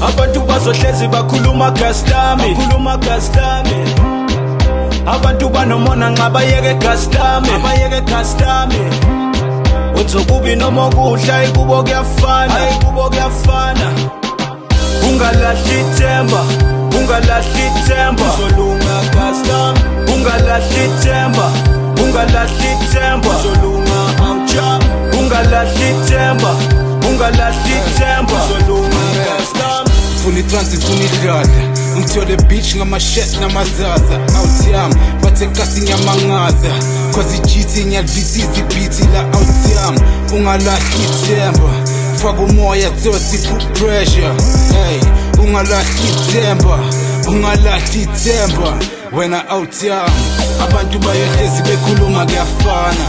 abantu bazohlezi bakhuluma gastami, bakhuluma gastami. Abantu banomona nxa bayeke gastami, bayeke gastami. Uthokubi noma ukudla ikubo kuyafana, ikubo kuyafana. Ungalahli ithemba, ungalahli ithemba, uzolunga gastami. Ungalahli ithemba, ungalahli ithemba, uzolunga awuja. Ungalahli ithemba, ungalahli ithemba, uzolunga gastami. Funa i-transit, funa idlala ngithole beach ngama-shet namazaza out yami bathe kasi ngiyamangaza cause i-GT ngiyalivithiza ibhithi la out yami. Ungalahli ithemba, faka umoya tsosi put pressure. Hey, ungalahli ithemba, ungalahli ithemba wena out yami. Abantu bayehlezi bekhuluma kuyafana.